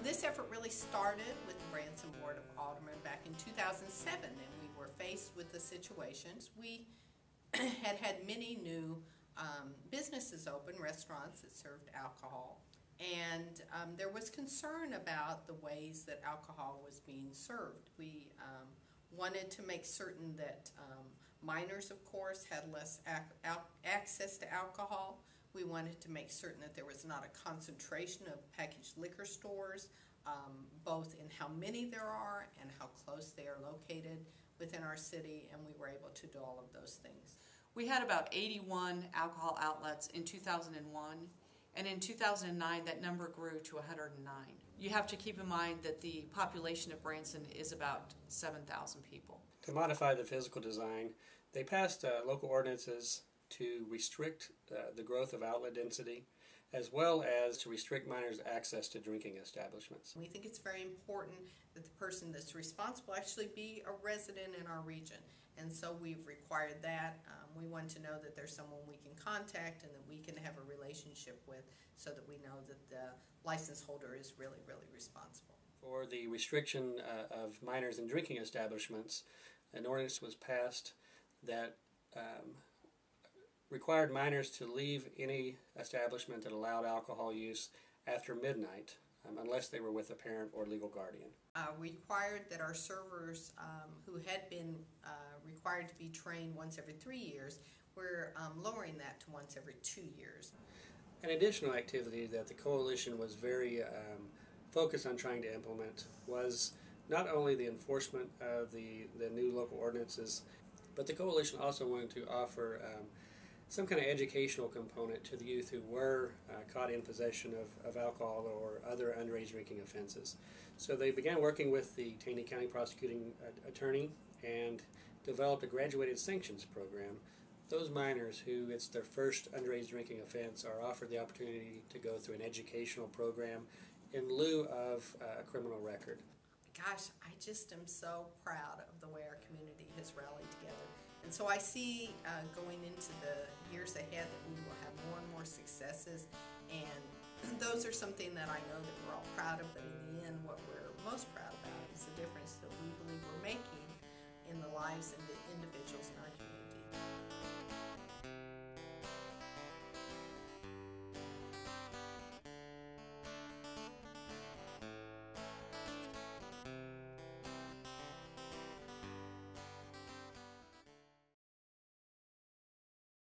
This effort really started with the Branson Board of Aldermen back in 2007, and we were faced with the situations. We had many new businesses open, restaurants that served alcohol, and there was concern about the ways that alcohol was being served. We wanted to make certain that minors, of course, had less access to alcohol. We wanted to make certain that there was not a concentration of packaged liquor stores, both in how many there are and how close they are located within our city, and we were able to do all of those things. We had about 81 alcohol outlets in 2001, and in 2009 that number grew to 109. You have to keep in mind that the population of Branson is about 7,000 people. To modify the physical design, they passed local ordinances to restrict the growth of outlet density, as well as to restrict minors' access to drinking establishments. We think it's very important that the person that's responsible actually be a resident in our region, and so we've required that. We want to know that there's someone we can contact and that we can have a relationship with, so that we know that the license holder is really, really responsible. For the restriction of minors in drinking establishments, an ordinance was passed that required minors to leave any establishment that allowed alcohol use after midnight, unless they were with a parent or legal guardian. Required that our servers, who had been required to be trained once every 3 years, we're lowering that to once every 2 years. An additional activity that the coalition was very focused on trying to implement was not only the enforcement of the new local ordinances, but the coalition also wanted to offer some kind of educational component to the youth who were caught in possession of alcohol or other underage drinking offenses. So they began working with the Taney County prosecuting attorney and developed a graduated sanctions program. Those minors who it's their first underage drinking offense are offered the opportunity to go through an educational program in lieu of a criminal record. Gosh, I just am so proud of the way our community has rallied together. And so I see going into the years ahead that we will have more and more successes, and those are something that I know that we're all proud of, but in the end what we're most proud about is the difference that we